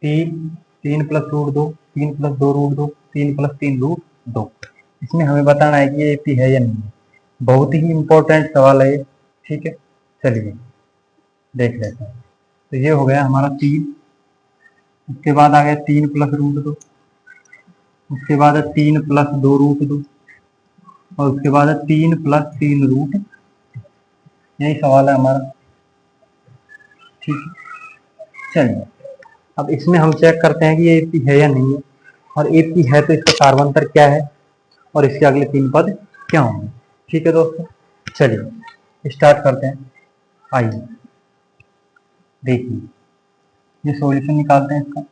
तीन, 3 + √2, 3 + 2 √2, 3 + 3 √2। इसमें हमें बताना है कि ये एपी है या नहीं है। बहुत ही इंपॉर्टेंट सवाल है ये, ठीक है। चलिए देख लेते हैं। तो ये हो गया हमारा 3। उसके बाद आ गया 3 + √2, उसके बाद है 3 + 2 √2, और उसके बाद है 3 + 3 √। यही सवाल है हमारा, ठीक है। चलिए अब इसमें हम चेक करते हैं कि ये एपी है या नहीं है, और एपी है तो इसका कार्बन क्या है और इसके अगले 3 पद क्या होंगे। ठीक है दोस्तों, चलिए स्टार्ट करते हैं। आइए देखिए, ये सॉल्यूशन निकालते हैं इसका।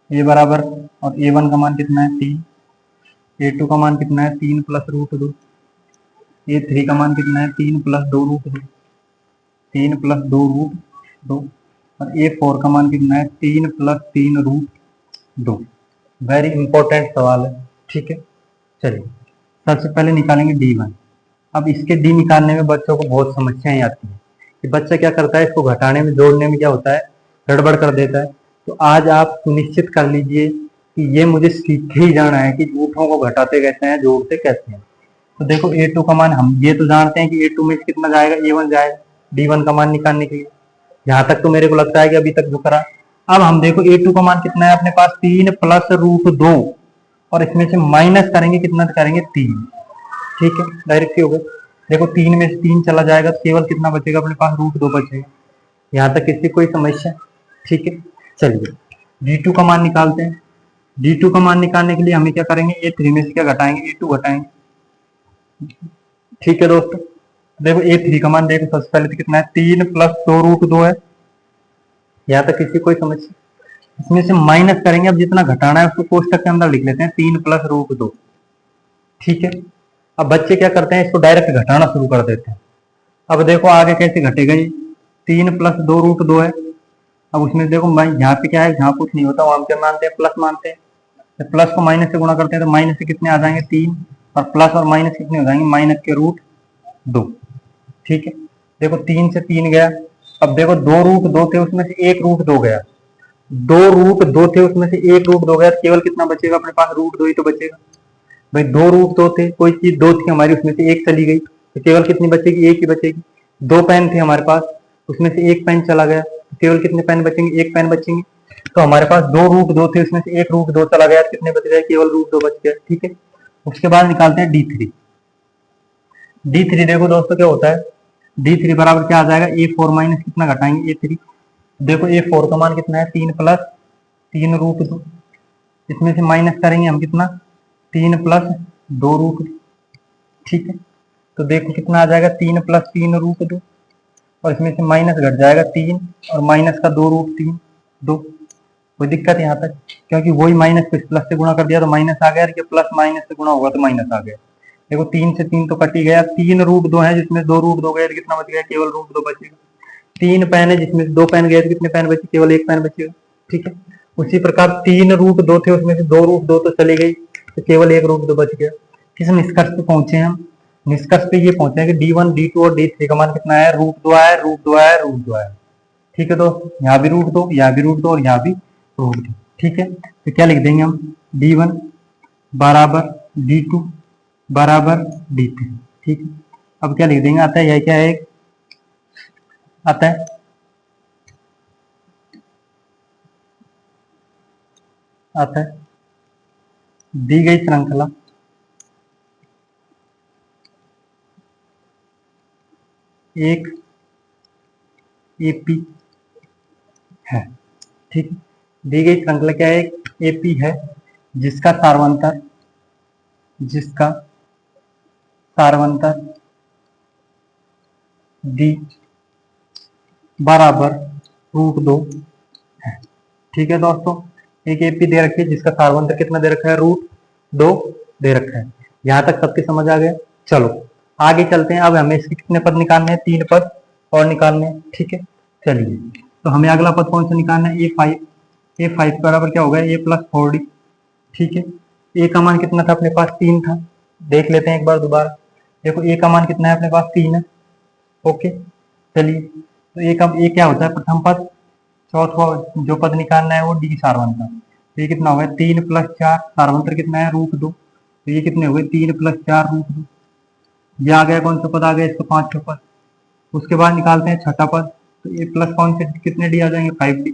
ए बराबर, और A1 का मान कितना है 3, A2 का मान कितना है 3 + √2, A3 का मान कितना है 3 + 2 √2, 3 + 2 √2, और A4 का मान कितना है 3 + 3 √2। वेरी इंपॉर्टेंट सवाल है, ठीक है। चलिए सबसे पहले निकालेंगे D1। अब इसके डी निकालने में बच्चों को बहुत समस्याएं आती हैं कि बच्चा क्या करता है, इसको घटाने में जोड़ने में क्या होता है, गड़बड़ कर देता है। तो आज आप सुनिश्चित कर लीजिए कि ये मुझे सीख ही जाना है कि झूठों को घटाते कैसे हैं, जोड़ते कैसे हैं। तो देखो A2 का मान हम ये तो जानते हैं कि A2 में कितना जाएगा, A1 जाएगा D1 का मान निकालने के लिए। यहाँ तक तो मेरे को लगता है कि अभी तक जो करा। अब हम देखो A2 का मान कितना है अपने पास 3 + √2, और इसमें से माइनस करेंगे कितना करेंगे 3, ठीक है। डायरेक्ट हो गए। देखो 3 में से 3 चला जाएगा तो केवल कितना बचेगा अपने पास, √2 बचेगा। यहाँ तक किसी कोई समस्या, ठीक है। चलिए D2 का मान निकालते हैं। D2 का मान निकालने के लिए हमें क्या करेंगे, A3 में से क्या घटाएंगे, A2 घटाएंगे, ठीक है दोस्तों। देखो A3 का मान देखो सबसे पहले तो कितना है 3 + 2 √2 है। यहाँ तक किसी कोई समस्या। इसमें से माइनस करेंगे, अब जितना घटाना है उसको कोष्टक के अंदर लिख लेते हैं 3 + √2, ठीक है। अब बच्चे क्या करते हैं, इसको डायरेक्ट घटाना शुरू कर देते हैं। अब देखो आगे कैसे घटेगा ये, 3 + 2 √2 है। अब उसमें देखो यहाँ पे क्या है, यहाँ कुछ नहीं होता, वहां पे मानते हैं प्लस मानते हैं। तो प्लस को माइनस से गुणा करते हैं तो माइनस से कितने आ जाएंगे 3, और प्लस और माइनस कितने हो जाएंगे, -√2, ठीक है। देखो 3 से 3 गया। अब देखो 2 √2 थे, उसमें से 1 √2 गया। 2 √2 थे, उसमें से 1 √2 गया, केवल कितना बचेगा अपने पास, √2 ही तो बचेगा। भाई 2 √2 थे, कोई चीज 2 थी हमारी, उसमें से 1 चली गई तो केवल कितनी बचेगी, 1 ही बचेगी। 2 पेन थे हमारे पास, उसमें से 1 पेन चला गया तो केवल कितने पेन बचेंगे, 1 पेन बचेंगे। तो हमारे पास 2 √2 थे, उसमें से 1 √2 चला गया तो कितने बच गए, केवल √2 बच गया, ठीक है। उसके बाद निकालते हैं D3। D3 देखो दोस्तों क्या होता है, D3 बराबर क्या आ जाएगा, A4 माइनस कितना घटाएंगे A3। देखो A4 का मान कितना है 3 + 3 √2, इसमें से माइनस करेंगे हम कितना, 3 + 2 √2, ठीक है। तो देखो कितना आ जाएगा 3 + 3 √2, और इसमें से माइनस घट जाएगा 3, और माइनस का 2 √3, 2। कोई दिक्कत है यहाँ तक, क्योंकि वही माइनस को प्लस से गुणा कर दिया तो माइनस आ गया, प्लस माइनस से गुणा होगा तो माइनस आ गया। देखो 3 से 3 तो कट ही गया, 3 √2 है जिसमें 2 √2 गए तो कितना बच गया, केवल √2 बचेगा। 3 पेन है जिसमें 2 पेन गए तो कितने पेन बचे, केवल 1 पेन बचेगा, ठीक है। उसी प्रकार 3 √2 थे, उसमें से 2 √2 तो चली गई तो केवल 1 √2 बच गया। किस निष्कर्ष पे पहुंचे हम, निष्कर्ष पे ये पहुंचे हैं कि D1 D2 और D3 का मान कितना है, √2 आया, √2 आया, √2 आया, ठीक है दोस्तों। यहाँ भी √2, यहाँ भी √2 और यहाँ भी √2, ठीक है। तो क्या लिख देंगे हम, D1 बराबर D2 बराबर D3, ठीक है। अब क्या लिख देंगे, आता है यह क्या है, आता है आता है दी गई श्रृंखला एक एपी है, ठीक है। दी गई श्रृंखला क्या है, एपी है जिसका सार्वंतर डी बराबर √2 है, ठीक है दोस्तों। एक एपी दे रखी है जिसका सार्वंतर कितना दे रखा है, √2 दे रखा है। यहाँ तक सबकी समझ आ गया। चलो आगे चलते हैं। अब हमें इसके कितने पद निकालने हैं, 3 पद और निकालने हैं, ठीक है। चलिए तो हमें अगला पद कौन सा निकालना है, A5 बराबर क्या होगा, A + 4D, ठीक है। ए का मान कितना था अपने पास, 3 था। देख लेते हैं एक बार दोबारा। देखो ए का मान कितना है अपने पास, 3 है, ओके। चलिए तो ए क्या होता है, प्रथम पद चौथा जो पद निकालना है वो डी सार्वंतर। तो ये कितना हो गया 3 + 4, सार्वंतर कितना है √2। तो ये कितने हो गए 3 + 4 √2। ये आ गया, कौन सा पद आ गया इसका 5वां पद। उसके बाद निकालते हैं छठा पद। तो ए प्लस कौन से कितने डी आ जाएंगे 5D।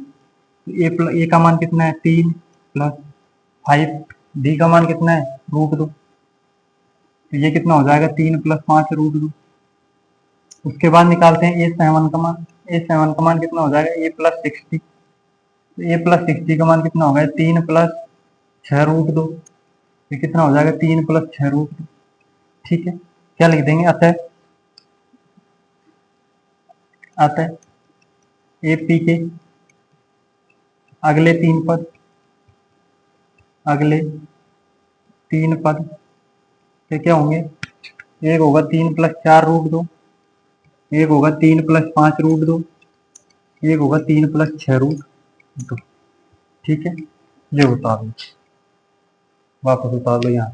तो ए का मान कितना है 3 + 5, डी का मान कितना है √2। तो ये कितना हो जाएगा 3 + 5 √2। उसके बाद निकालते हैं A7 का मान। A7 का मान कितना हो जाएगा A + 60। तो A + 60 का मान कितना हो गया 3 + 6 √2। ये कितना हो जाएगा 3 + 6 √2। ठीक है, क्या लिख देंगे अतः AP के अगले तीन पद तो क्या होंगे, एक होगा 3 + 4 √2, एक होगा 3 + 5 √2, एक होगा 3 + 6 √2। ठीक है, ये उतार लो, वापस उतार लो यहाँ।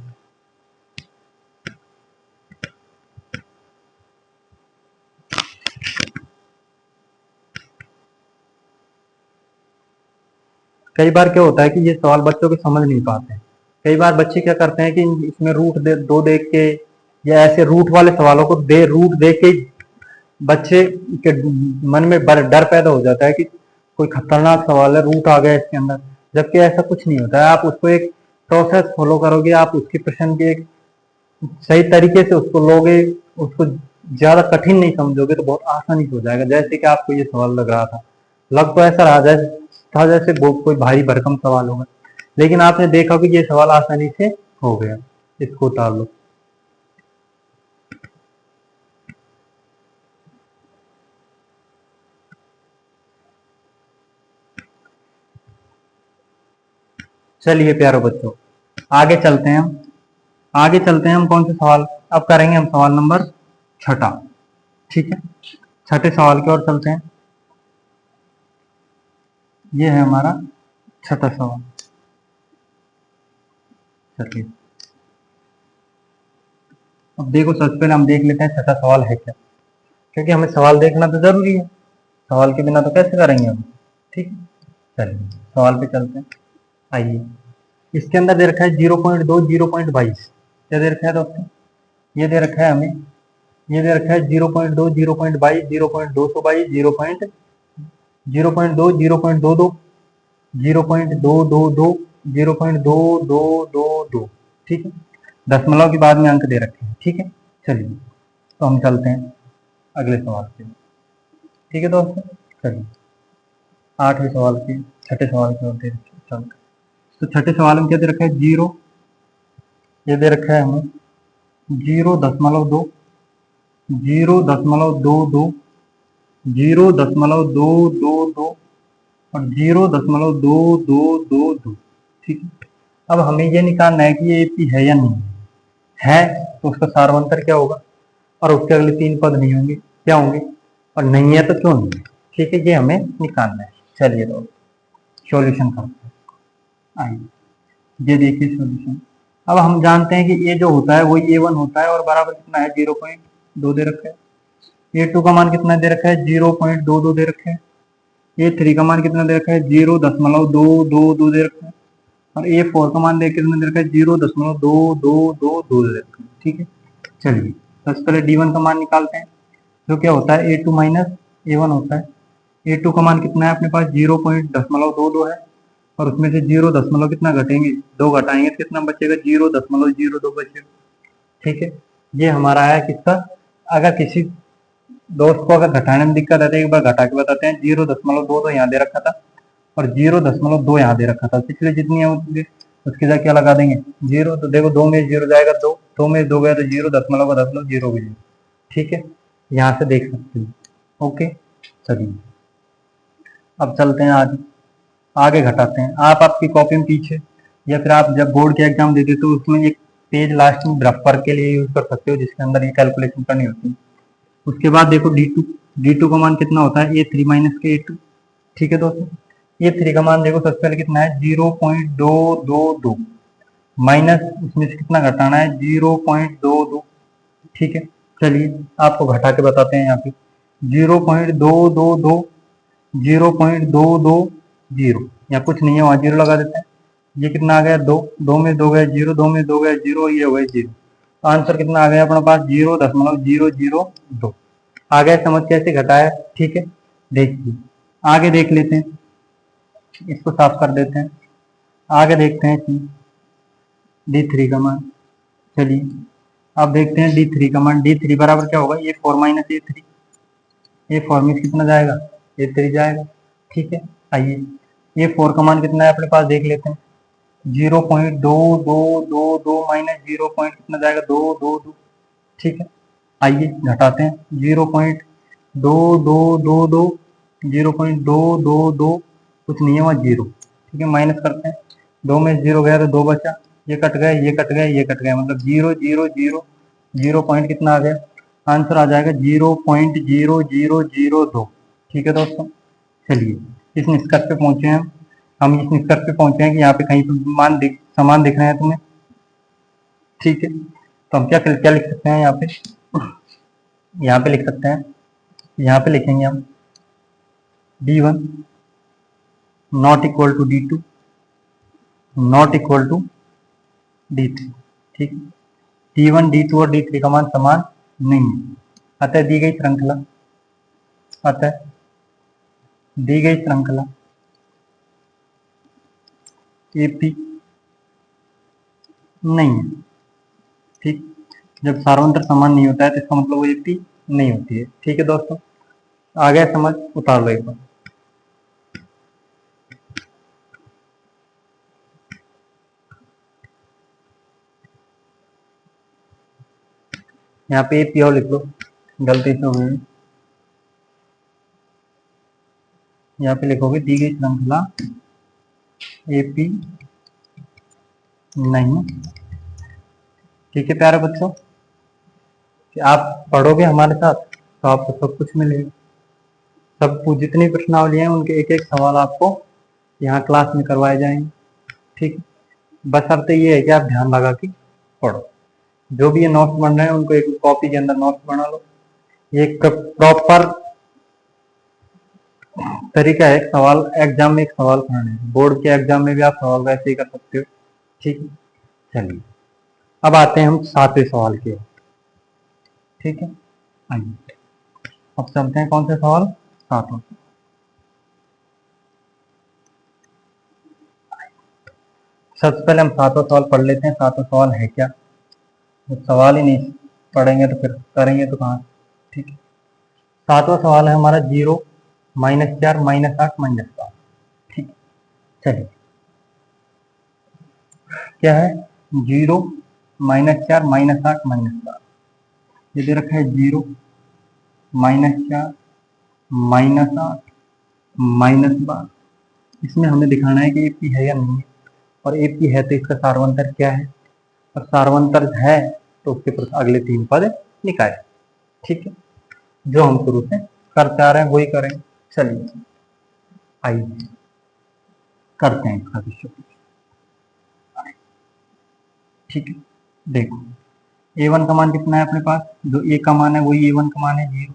कई बार क्या होता है कि ये सवाल बच्चों के समझ नहीं पाते हैं। कई बार बच्चे क्या करते हैं कि इसमें √2 देख के या ऐसे रूट वाले सवालों को रूट देख के बच्चे के मन में डर पैदा हो जाता है कि कोई खतरनाक सवाल है, रूट आ गया इसके अंदर। जबकि ऐसा कुछ नहीं होता है। आप उसको एक प्रोसेस फॉलो करोगे, आप उसके प्रश्न के एक सही तरीके से उसको लोगे, उसको ज्यादा कठिन नहीं समझोगे तो बहुत आसानी से हो जाएगा। जैसे कि आपको ये सवाल लग रहा था, लग तो ऐसा रहा जैसे कोई भारी भरकम सवाल होगा, लेकिन आपने देखा कि ये सवाल आसानी से हो गया। इसको उतार लो। चलिए प्यारो बच्चों, आगे चलते हैं हम कौन से सवाल अब करेंगे, हम सवाल नंबर 6। ठीक है, छठे सवाल की ओर चलते हैं। ये है हमारा 6वां सवाल। चलिए अब देखो, सबसे पहले हम देख लेते हैं 6वां सवाल है क्या, क्योंकि हमें सवाल देखना तो जरूरी है, सवाल के बिना तो कैसे करेंगे हम। ठीक है, चलिए सवाल पे चलते हैं। आइए, इसके अंदर दे रखा है 0.2 0.22। क्या दे रखा है दोस्तों, ये दे रखा है हमें, ये दे रखा है 0.2 0.22 0.222 0.2 0.22 0.222 0.2222। ठीक है, दशमलव के बाद में अंक दे रखे हैं। ठीक है, चलिए तो हम चलते हैं अगले सवाल पे। ठीक है दोस्तों, चलिए 8वें सवाल की 6ठे सवाल की ओर दे रखे हैं। तो 6ठे सवाल में क्या दे रखा है 0, ये दे रखा है हमें 0.2 0.22 0.222 और 0.2222। ठीक है, अब हमें ये निकालना है कि ये एपी है या नहीं है, तो उसका सार्वंतर क्या होगा और उसके अगले 3 पद नहीं होंगे, क्या होंगे, और नहीं है तो क्यों नहीं है। ठीक है, ये हमें निकालना है। चलिए तो सॉल्यूशन करते हैं। आइए, ये देखिए सॉल्यूशन। अब हम जानते हैं कि ये जो होता है वही A1 होता है और बराबर कितना है 0.2 दे रखा है। A2 का मान कितना दे रखा है 0.22 दे रखा है। A3 का मान कितना दे रखा है 0.222 दे रखा है। और A4 का मान कितना दे रखा है 0.2222 दे रखा है। ठीक है, चलिए सबसे पहले D1 का मान निकालते हैं, जो क्या होता है A2 - A1 होता है। A2 का मान कितना है अपने पास 0.22 है, और उसमें से 0 दशमलव कितना घटेंगे 2 घटाएंगे तो कितना बचेगा 0.02 बचेगा। ठीक है, ये हमारा आया किसका, अगर किसी दोस्त को अगर घटाने में दिक्कत आती है, एक बार घटा के बताते हैं। 0.2 तो यहाँ दे रखा था और 0.2 यहाँ दे रखा था, पिछले जितनी होंगे उसकी जगह क्या लगा देंगे 0। तो देखो 2 में 0 जाएगा, 2 में 2 गया तो 0.0 भी 0। ठीक है, यहाँ से देख सकते हैं। ओके, चलिए अब चलते हैं आगे घटाते हैं। आप आपकी कॉपी में पीछे या फिर आप जब बोर्ड के एग्जाम देते तो उसमें एक पेज लास्ट में रफर के लिए यूज कर सकते हो, जिसके अंदर ये कैलकुलेशन करनी होती है। उसके बाद देखो D2 का मान कितना होता है A3 - A2। ठीक है दोस्तों, A3 का मान देखो सबसे पहले कितना है 0.222 माइनस उसमें से कितना घटाना है 0.22। ठीक है, चलिए आपको घटा के बताते हैं। यहाँ पे 0.222 0.220, या कुछ नहीं है वहां जीरो लगा देते हैं। ये कितना आ गया 2, 2 में 2 गया 0, 2 में 2 गया 0, ये हो गया 0। आंसर कितना आ गया अपने पास 0.002 आ गया। समझ कैसे घटाया, ठीक है। देखिए आगे देख लेते हैं, इसको साफ कर देते हैं, आगे देखते हैं इसमें D3 का मान। चलिए अब देखते हैं D3 का मान। D3 बराबर क्या होगा, ये 4 माइनस A3, ये 4 में कितना जाएगा, A3 जाएगा, ठीक है। आइए ये 4 का मान कितना है अपने पास देख लेते हैं। 0.2222 माइनस 0 पॉइंट कितना जाएगा 222, ठीक है। आइए घटाते हैं 0.2222, 0.222 कुछ नहीं है वहाँ 0, ठीक है। माइनस करते हैं, 2 में 0 गया तो 2 बचा, ये कट गया ये कट गया ये कट गया, मतलब 0 पॉइंट कितना आ गया, आंसर आ जाएगा 0.0002, ठीक है दोस्तों। चलिए इस निष्कर्ष पे पहुंचे हैं हम इस निष्कर्ष पे पहुंचे हैं कि यहाँ पे कहीं पे समान दिख रहे हैं तुम्हें, ठीक है। तो हम क्या लिख सकते हैं यहाँ पे लिख सकते हैं, यहाँ पे लिखेंगे हम D1 not equal to D2 not equal to D3, ठीक। D1 D2 और D3 का मान समान नहीं है, अतः दी गई श्रृंखला AP नहीं है, ठीक। जब सार्वंतर समान नहीं होता है तो इसका मतलब वो AP नहीं होती है, ठीक है दोस्तों। आ गया समझ, उतार लो एक बार। यहाँ पे AP और लिख लो, गलती से हो गई। यहाँ पे लिखोगे दी गई श्रृंखला AP नहीं, ठीक है प्यारे बच्चों। कि आप पढ़ोगे हमारे साथ तो आपको सब कुछ मिलेगा, सब जितनी प्रश्नावली हैं उनके एक एक सवाल आपको यहाँ क्लास में करवाए जाएंगे, ठीक। बस अर्थ ये है कि आप ध्यान लगा के पढ़ो। जो भी ये नोट्स बन रहे हैं उनको एक कॉपी के अंदर नोट्स बना लो। ये एक प्रॉपर तरीका है सवाल एग्जाम में एक सवाल करने, बोर्ड के एग्जाम में भी आप सवाल वैसे ही कर सकते हो, ठीक है। चलिए अब आते हैं हम 7वें सवाल के, ठीक है। आइए अब चलते हैं कौन से सवाल, 7वां। सबसे पहले हम 7वां सवाल पढ़ लेते हैं। 7वां सवाल है क्या, जब सवाल ही नहीं पढ़ेंगे तो फिर करेंगे तो कहाँ, ठीक है। 7वां सवाल है हमारा 0 -4 -8 -7, ठीक है। चलिए क्या है 0 -4 -8 -7, ये दे रखा है 0 -4 -8 -12। इसमें हमें दिखाना है कि AP है या नहीं है, और AP है तो इसका सार्वंतर क्या है, और सार्वंतर है तो उसके अगले 3 पद निकाले, ठीक है। जो हम शुरू से करते आ रहे हैं वही करेंगे। चलिए आइए करते हैं इसका विषय, ठीक है। देखो A1 का मान कितना है अपने पास, जो A का मान है वही A1 का मान है 0।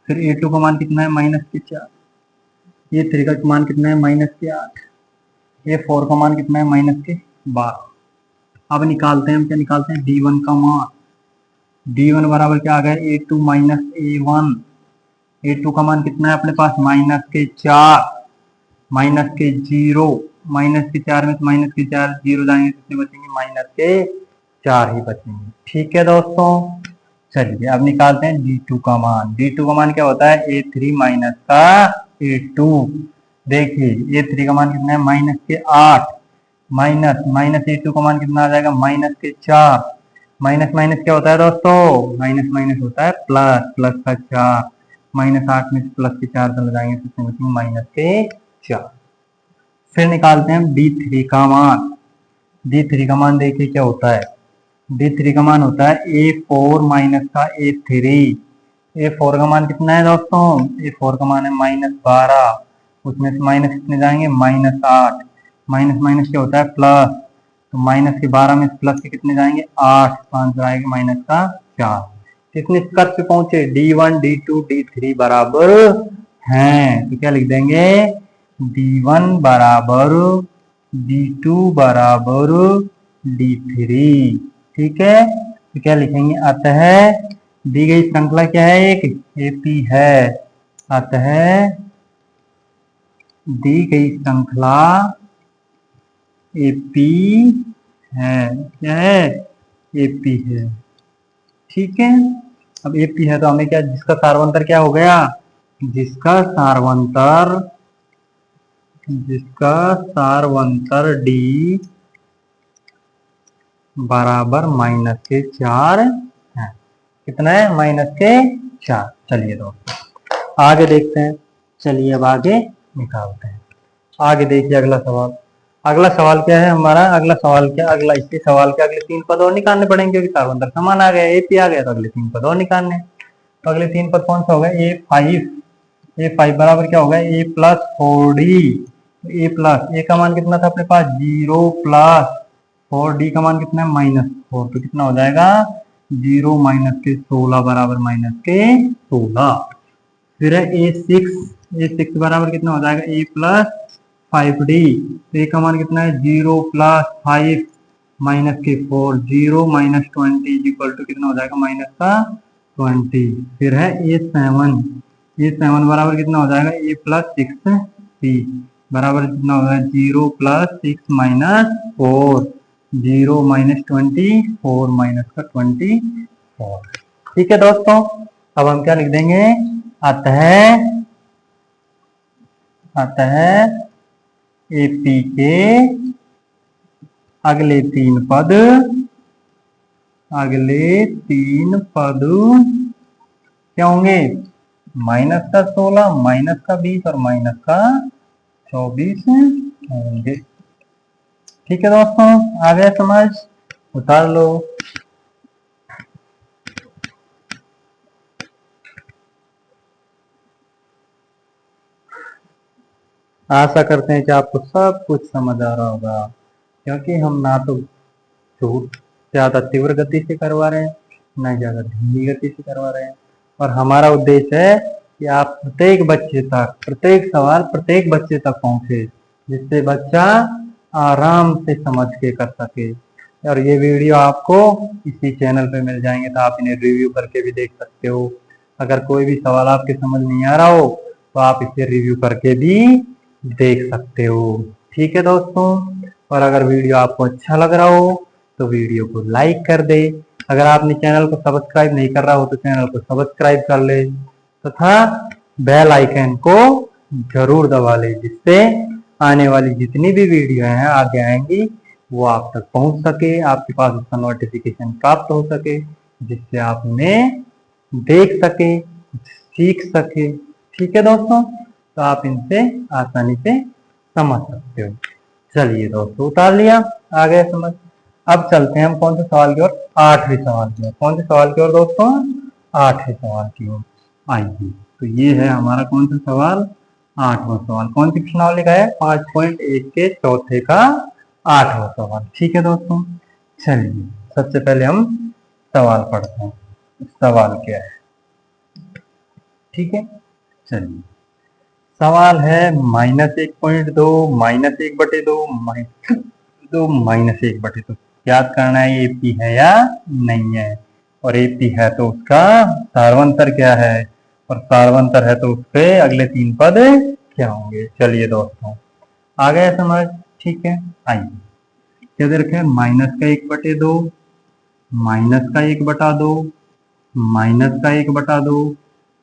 फिर A2 का मान कितना है -4, A3 का मान कितना है -8, A4 का मान कितना है -12। अब निकालते हैं हम, क्या निकालते हैं D1 का मान। D1 बराबर क्या आ गया A2 A1। A2 का मान कितना है अपने पास -4 -0, -4 में से -4 0 जाएंगे कितने बचेंगे -4 ही बचेंगे, ठीक है दोस्तों। चलिए अब निकालते हैं D2 का मान। D2 का मान क्या होता है A3 माइनस का A2। देखिए A3 का मान कितना है -8 माइनस A2 का मान कितना आ जाएगा -4। माइनस माइनस क्या होता है दोस्तों, माइनस माइनस होता है प्लस, प्लस का 4, -8 में प्लस के 4 चले जाएंगे तो कितने बचेंगे -4। फिर निकालते हैं हम D3 का मान। D3 का मान देखिए क्या होता है, D3 का मान होता है A4 माइनस का A3। A4 का मान कितना है दोस्तों, A4 का मान है -12, उसमें से माइनस कितने जाएंगे -8, माइनस माइनस क्या होता है प्लस, तो माइनस के 12 में प्लस के कितने जाएंगे 8, तो आंसर आएगा माइनस का 4। किस निष्कर्ष पे पहुंचे D1 D2 D3 बराबर हैं, तो क्या लिख देंगे, D1 बराबर D2 बराबर D3। ठीक है, तो क्या लिखेंगे, अतः दी गई श्रृंखला क्या है, एक AP है। अतः दी गई श्रृंखला AP है। क्या है, AP है। ठीक है, अब AP है तो हमें क्या, जिसका सार्वंतर क्या हो गया, जिसका सार्वंतर D बराबर -4 है। कितना है, -4। चलिए दोस्तों आगे देखते हैं। चलिए अब आगे निकालते हैं। आगे देखिए अगला सवाल। अगला सवाल क्या है हमारा, अगला सवाल क्या, अगला इसी सवाल के अगले 3 पद और निकालने पड़ेंगे, क्योंकि सार्वंतर समान आ गया, AP आ गया, तो अगले 3 पद और निकालने। तो अगले 3 पद कौन सा होगा, A5 बराबर क्या होगा, A plus 4D। A plus, A का मान कितना था अपने पास 0 प्लस 4D का मान कितना है -4, तो कितना हो जाएगा 0 माइनस के 16 बराबर -16। फिर है A6 बराबर कितना हो जाएगा, A प्लस 5D। तो A का मान कितना है 0 प्लस 5 माइनस के 4, 0 माइनस 20 इक्वल टू कितना हो जाएगा -20। फिर है A7 बराबर कितना हो जाएगा, A प्लस 6C बराबर कितना हो जाएगा 0 प्लस 6 माइनस 4, 0 माइनस 20, 4 माइनस का 24। ठीक है दोस्तों, अब हम क्या लिख देंगे, अतः AP के अगले 3 पद क्या होंगे, -16, -20 और -24 होंगे। ठीक है दोस्तों, आ गया समझ, उतार लो। आशा करते हैं कि आपको सब कुछ समझ आ रहा होगा, क्योंकि हम ना तो ज्यादा तीव्र गति से करवा रहे हैं, ना ज्यादा धीमी गति से करवा रहे हैं, और हमारा उद्देश्य है कि आप प्रत्येक सवाल प्रत्येक बच्चे तक पहुंचे, जिससे बच्चा आराम से समझ के कर सके। और ये वीडियो आपको इसी चैनल पे मिल जाएंगे, तो आप इन्हें रिव्यू करके भी देख सकते हो। अगर कोई भी सवाल आपके समझ नहीं आ रहा हो तो आप इसे रिव्यू करके भी देख सकते हो। ठीक है दोस्तों, और अगर वीडियो आपको अच्छा लग रहा हो तो वीडियो को लाइक कर दे। अगर आपने चैनल को सब्सक्राइब नहीं कर रहा हो तो चैनल को सब्सक्राइब कर ले, तथा बेल आइकन को जरूर दबा ले, जिससे आने वाली जितनी भी वीडियो हैं आगे आएंगी वो आप तक पहुंच सके, आपके पास उसका नोटिफिकेशन प्राप्त हो सके, जिससे आप उन्हें देख सके, सीख सके। ठीक है दोस्तों, तो आप इनसे आसानी से समझ सकते हो। चलिए दोस्तों, उतार लिया, आ गया समझ। अब चलते हैं हम कौन से सवाल की ओर, 8वें सवाल की ओर। कौन से सवाल की ओर दोस्तों, 8वें सवाल की ओर। आइए, तो ये है हमारा कौन सा सवाल, 8वां सवाल। कौन सी प्रश्नावली का है, 5.1 के चौथे का 8वां सवाल। ठीक है दोस्तों, चलिए सबसे पहले हम सवाल पढ़ते हैं, सवाल क्या है। ठीक है, चलिए सवाल है -1.2, -1/2, -1/2 याद करना है AP है या नहीं है, और AP है तो उसका सार्वंतर क्या है, और सार्वंतर है तो उसके अगले 3 पद क्या होंगे। चलिए दोस्तों, आ गया समझ। ठीक है, आइए क्या दे रखे, -1/2, -1/2, -1/2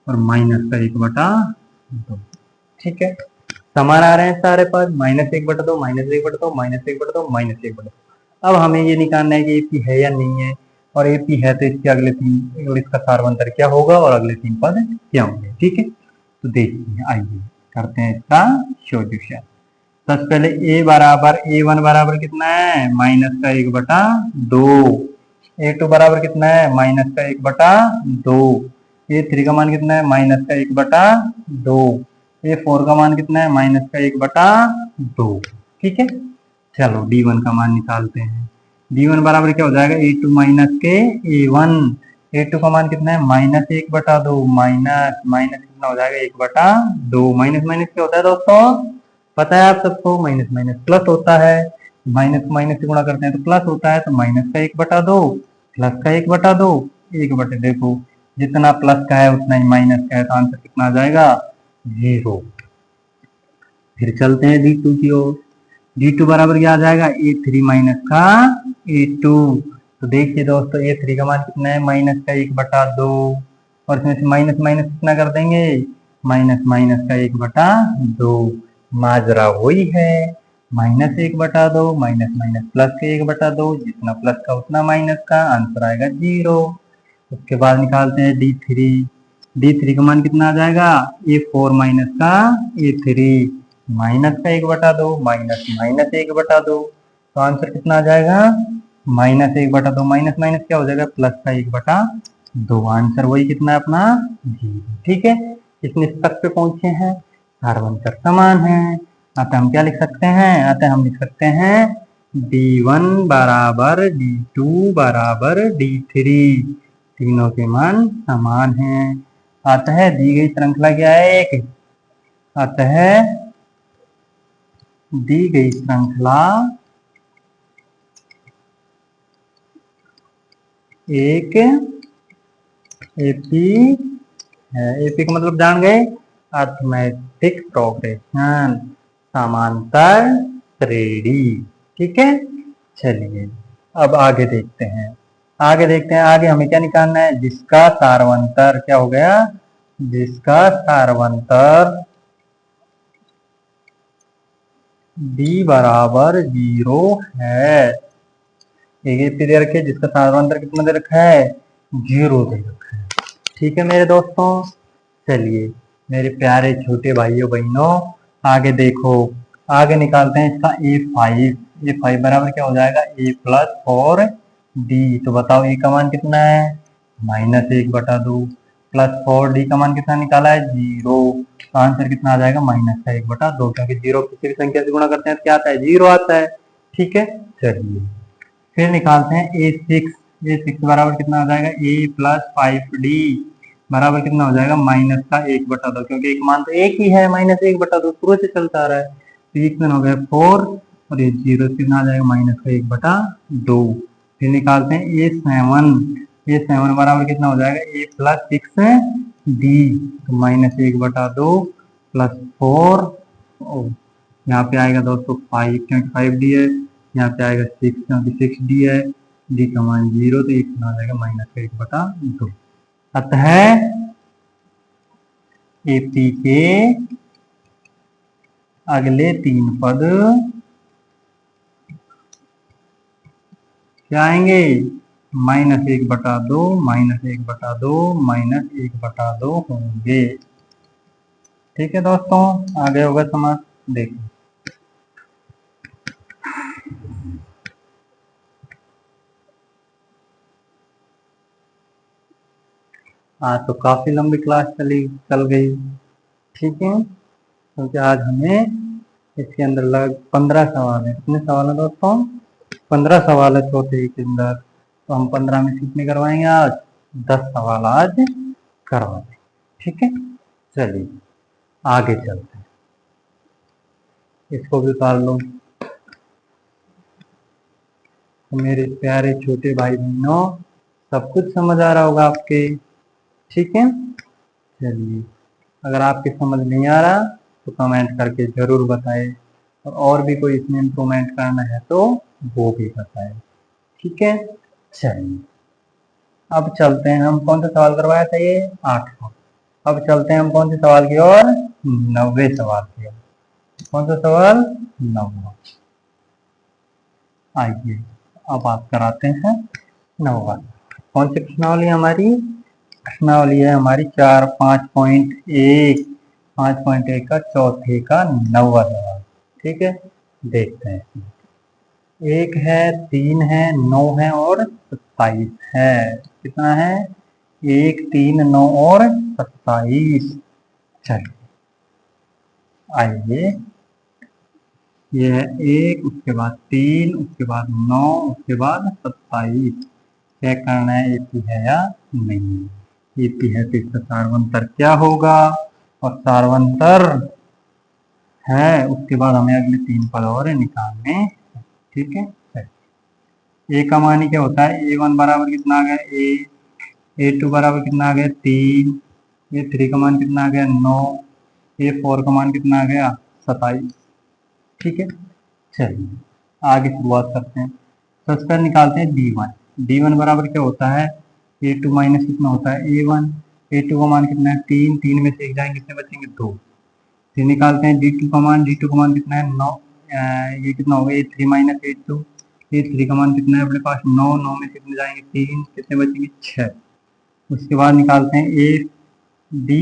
और -1/2। ठीक है, समान आ रहे हैं सारे पद, -1/2, -1/2, -1/2, -1/2। अब हमें ये निकालना है कि AP है या नहीं है, और AP है तो इसके अगले 3 और इसका सार्वंतर क्या होगा, और अगले 3 पद क्या होंगे। ठीक है, तो देखिए, आइए करते हैं इसका सॉल्यूशन। सबसे पहले A1 बराबर कितना है, -1/2। A2 बराबर कितना है, -1/2। A3 का मान कितना है, -1/2। A4 का मान कितना है, -1/2। ठीक है, चलो D1 का मान निकालते हैं। D1 बराबर क्या हो जाएगा, A2 माइनस के A1। A2 का मान कितना है, -1/2, माइनस माइनस कितना हो जाएगा, 1/2। माइनस माइनस क्या होता है दोस्तों, पता है आप सबको, माइनस माइनस प्लस होता है। माइनस माइनस से गुणा करते हैं तो प्लस होता है, तो माइनस का 1/2, प्लस का 1/2, देखो जितना प्लस का है उतना ही माइनस का है, तो आंसर कितना आ जाएगा, 0। फिर चलते हैं D2 की ओर। D2 बराबर क्या आ जाएगा, A3 माइनस का A2। तो देखिए दोस्तों, A3 का मान कितना है, माइनस का 1/2, और इसमें से माइनस माइनस कितना कर देंगे, माइनस माइनस का 1/2। माजरा वही है, -1/2, माइनस माइनस प्लस का 1/2, जितना प्लस का उतना माइनस का, आंसर आएगा 0। उसके बाद निकालते हैं D3। D3 का मान कितना आ जाएगा, A4 माइनस का A3, माइनस का 1/2, माइनस माइनस 1/2, तो आंसर कितना आ जाएगा, -1/2, माइनस माइनस क्या हो जाएगा, प्लस का 1/2। आंसर वही कितना है अपना, 0। ठीक है, इस निष्कर्ष पे पहुंचे हैं, कार्बन का समान है। अतः हम क्या लिख सकते हैं, अतः हम लिख सकते हैं D1 बराबर D2 बराबर D3, तीनों के मान समान हैं। अतः दी गई श्रृंखला क्या है, एक, अतः दी गई श्रृंखला एक एपी है। एपी का मतलब जान गए, अर्थमेटिक प्रोग्रेशन, समांतर श्रेणी। ठीक है, चलिए अब आगे देखते हैं। आगे हमें क्या निकालना है, जिसका सारवंतर क्या हो गया, जिसका सारवंतर D बराबर 0 है। एक दे रखे, जिसका सारवंतर कितना दे रखा है, 0 दे रखा है। ठीक है मेरे दोस्तों, चलिए मेरे प्यारे छोटे भाइयों बहनों, आगे देखो, आगे निकालते हैं इसका A5। A5 बराबर क्या हो जाएगा, A+4D। तो बताओ A का मान कितना है, -1/2, +4D का मान कितना निकाला है, 0। तो आंसर कितना आ जाएगा, -1/2, क्योंकि 0 किसी भी संख्या से गुणा करते हैं तो क्या आता है, 0 आता है। ठीक है, चलिए फिर निकालते हैं A6 बराबर कितना आ जाएगा, A+5D बराबर कितना हो जाएगा, माइनस का 1/2, क्योंकि एक मान तो एक ही है, -1/2 शुरू से चलता आ रहा है। तो ये कितना हो गया 4, और ये 0 कितना आ जाएगा, माइनस का 1/2। फिर निकालते हैं A7 बराबर कितना हो जाएगा, A+6D, तो -1/2 +4, यहाँ पे आएगा दोस्तों 5, क्योंकि 5D है, यहाँ पे आएगा 6, क्योंकि 6D है। D का मान 0, तो ये कितना आ जाएगा, -1/2। अतः AP के अगले 3 पद क्या आएंगे, -1/2, -1/2, -1/2 होंगे। ठीक है दोस्तों, आगे होगा समझ, देखिए आज तो काफी लंबी क्लास चल गई। ठीक है, क्योंकि आज हमें इसके अंदर लग 15 सवाल है। कितने सवाल है दोस्तों, 15 सवाल है छोटे के अंदर। तो हम 15 में कितने करवाएंगे आज, 10 सवाल आज करवाएंगे। ठीक है, चलिए आगे चलते हैं, इसको भी उतार लो। तो मेरे प्यारे छोटे भाई बहनों, सब कुछ समझ आ रहा होगा आपके। ठीक है, चलिए अगर आपके समझ नहीं आ रहा तो कमेंट करके जरूर बताएं, और भी कोई इसमें इम्प्रूवमेंट करना है तो वो भी बताएं। ठीक है, चलिए अब चलते हैं, हम कौन सा सवाल करवाया था, ये 8वां। अब चलते हैं हम कौन से सवाल की ओर, 90वें सवाल की ओर। कौन सा सवाल, 90वां। आइए अब बात कराते हैं 90वां। कौन सी प्रश्नावली हमारी, प्रश्नावली है हमारी 4 5.1, 5.1 का चौथे का 90वां सवाल। ठीक है, देखते हैं, 1 है, 3 है, 9 है और 27 है। कितना है, 1 3 9 और 27। चलिए आइए, ये है 1, उसके बाद 3, उसके बाद 9, उसके बाद 27। चेक करना है एपी है या नहीं। एपी है तो इसका सारवंतर क्या होगा, और सारवंतर है उसके बाद हमें अगले 3 पद और निकालने। ठीक है, ए का मान क्या होता है, ए वन बराबर कितना आ गया ए टू बराबर कितना आ गया 3, ए थ्री का मान कितना आ गया 9, ए फोर का मान कितना आ गया 27। ठीक है, चलिए आगे शुरुआत करते हैं। सबसे पहले निकालते हैं डी वन बराबर क्या होता है, ए टू माइनस कितना होता है ए टू का मान कितना है 3, 3 में से एक जाएंगे कितने बचेंगे 2। फिर निकालते हैं डी टू का मान कितना है 9, ये कितना होगा ए थ्री माइनस ए थ्री का मान कितना है अपने पास 9, 9 में से कितने जाएंगे 3, कितने बचेंगे 6। उसके बाद निकालते हैं ए डी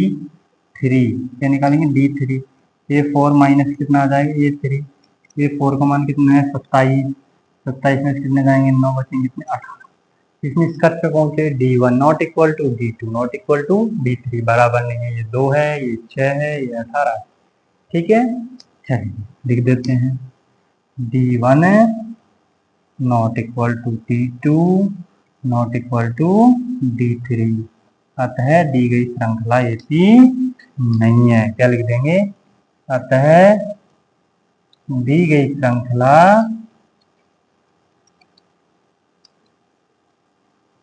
थ्री, क्या निकालेंगे डी थ्री, ए फोर माइनस कितना आ जाएगा ए थ्री, ए फोर का मान कितना है 27, 27 में से कितने जाएंगे 9 बचेंगे कितने 18। इसमें स्तर पे पहुंचे D one not equal to D two not equal to D three, बराबर नहीं है, ये 2 है, ये 6 है, ये 18 है। ठीक है, चलिए लिख देते हैं D one not equal to D two not equal to D three, अतः दी गई श्रृंखला एपी नहीं है। क्या लिख देंगे, अतः दी गई श्रृंखला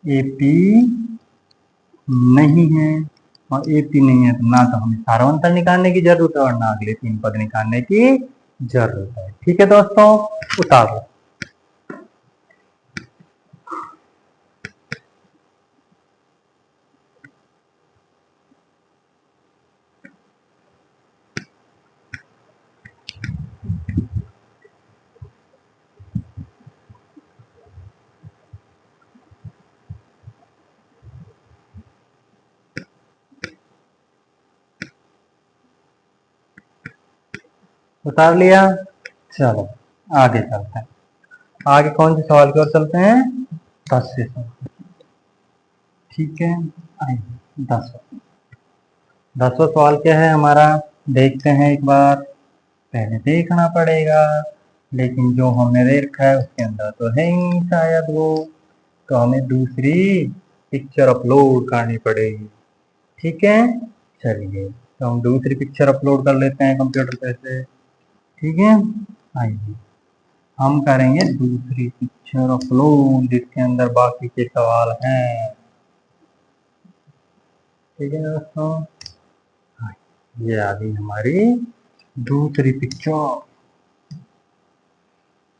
एपी नहीं है, और एपी नहीं है तो ना तो हमें सारवंतर निकालने की जरूरत है और ना अगले 3 पद निकालने की जरूरत है। ठीक है दोस्तों, उतार लो। उतार लिया, चलो आगे चलते हैं। आगे कौन से सवाल की ओर चलते हैं, 10 से सवाल। ठीक है, आइए 10वां सवाल क्या है हमारा, देखते हैं एक बार। पहले देखना पड़ेगा, लेकिन जो हमने दे रखा है उसके अंदर तो है ही शायद वो, तो हमें दूसरी पिक्चर अपलोड करनी पड़ेगी। ठीक है, चलिए तो हम दूसरी पिक्चर अपलोड कर लेते हैं कंप्यूटर पे से। ठीक है, आइए हम करेंगे दूसरी पिक्चर अपलोड जिसके अंदर बाकी के सवाल हैं। ठीक है दोस्तों, ये आ गई हमारी दूसरी पिक्चर।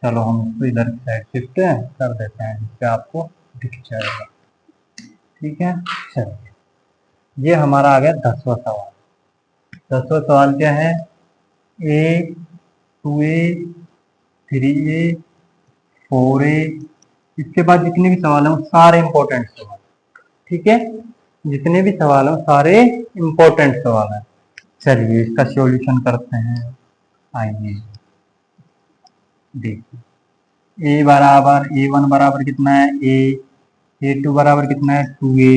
चलो हम इसको इधर की साइड शिफ्ट कर देते हैं जिससे आपको दिख जाएगा। ठीक है, चलिए ये हमारा आ गया 10वां सवाल। 10वां सवाल क्या है, ए 2a 3a 4a, इसके बाद जितने भी सवाल हैं वो सारे इंपॉर्टेंट सवाल। ठीक है, जितने भी सवाल हैं सारे इंपॉर्टेंट सवाल हैं। चलिए इसका सॉल्यूशन करते हैं। आइए देखिए, ए वन बराबर कितना है ए टू बराबर कितना है 2a,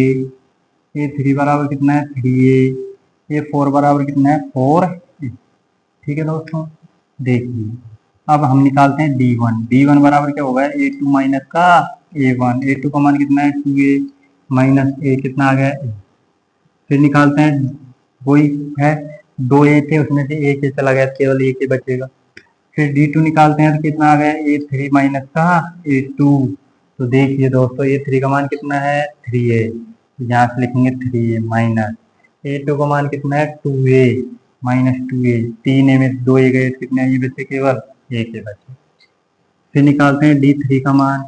ए थ्री बराबर कितना है 3a, ए फोर बराबर कितना है 4a। ठीक है दोस्तों, देखिए अब हम निकालते हैं डी वन बराबर क्या होगा ए टू माइनस का ए टू का मान कितना है 2a माइनस ए कितना आ गया a। फिर निकालते हैं, वही है 2 ए थे उसमें से एक ए चला गया, केवल एक ए बचेगा। फिर डी टू निकालते हैं तो कितना आ गया ए थ्री माइनस का ए टू, तो देखिए दोस्तों ए थ्री का मान कितना है 3a, यहाँ से लिखेंगे 3a माइनस ए टू का मान कितना है 2a माइनस 2a, 3a में 2 ए गए कितने ये बचे, केवल एक ए बचे। फिर निकालते हैं डी थ्री का मान,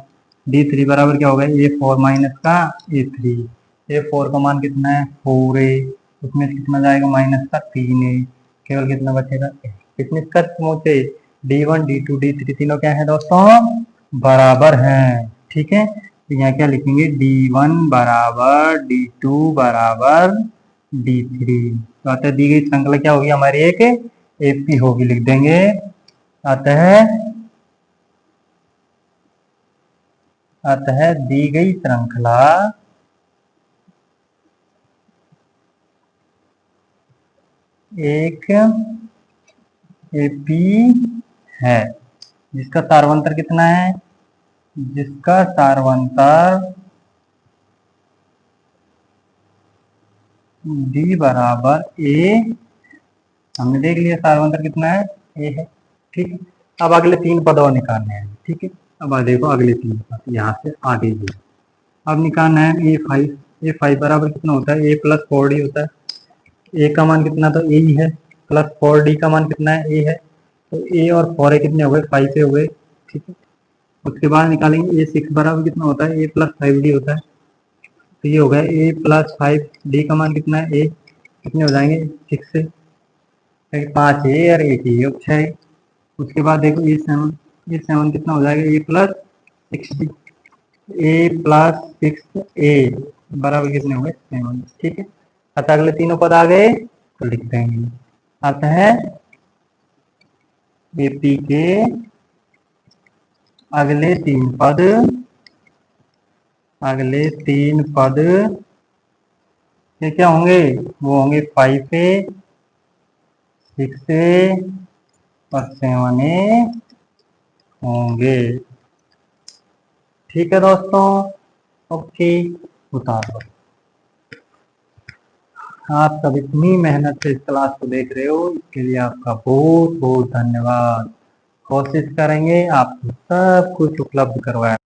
डी थ्री बराबर क्या होगा ए फोर माइनस का ए थ्री, ए फोर का मान कितना है 4a, उसमें से कितना जाएगा माइनस का 3a, केवल कितना बचेगा कितने कर पहुंचे D one D two D three तीनों क्या है दोस्तों, बराबर हैं। ठीक है, तो यहाँ क्या लिखेंगे डी वन बराबर डी टू बराबर डी थ्री, तो अतः दी गई श्रृंखला क्या होगी हमारी, एक एपी होगी, लिख देंगे अतः दी गई श्रृंखला एक एपी है जिसका सारवंतर कितना है, जिसका सारवंतर डी बराबर ए, हमने देख लिया सार्वंतर कितना है, ए है। ठीक है, अब अगले 3 पद और निकालने हैं। ठीक है, अब देखो अगले 3 पद यहाँ से आगे भी अब निकालना है। ए फाइव बराबर कितना होता है, ए प्लस 4 डी होता है। ए का मान कितना, तो ए ही है, प्लस 4 डी का मान कितना है, ए है। तो ए और 4 ए कितने हो गए, 5 से हो गए। ठीक है, उसके बाद निकालेंगे ए 6 बराबर कितना होता है, ए प्लस 5 डी होता है। तो ये हो गया ए प्लस 5 डी का मान कितना है, ए कितने हो जाएंगे 6 से, 5 ए और 1 ही 6। उसके बाद देखो ए 7 कितना हो जाएगा, ए प्लस 6 ए प्लस 6 ए बराबर कितने हो गए 7। ठीक है, अतः अगले तीनों पद आ गए तो लिख देंगे। अतः एपी के अगले तीन पद ये क्या होंगे, वो होंगे 5A 6A और 7A होंगे। ठीक है दोस्तों, ओके, उतार दो। आप सब इतनी मेहनत से इस क्लास को देख रहे हो, इसके लिए आपका बहुत बहुत धन्यवाद। कोशिश करेंगे आपको सब कुछ उपलब्ध करवाएं।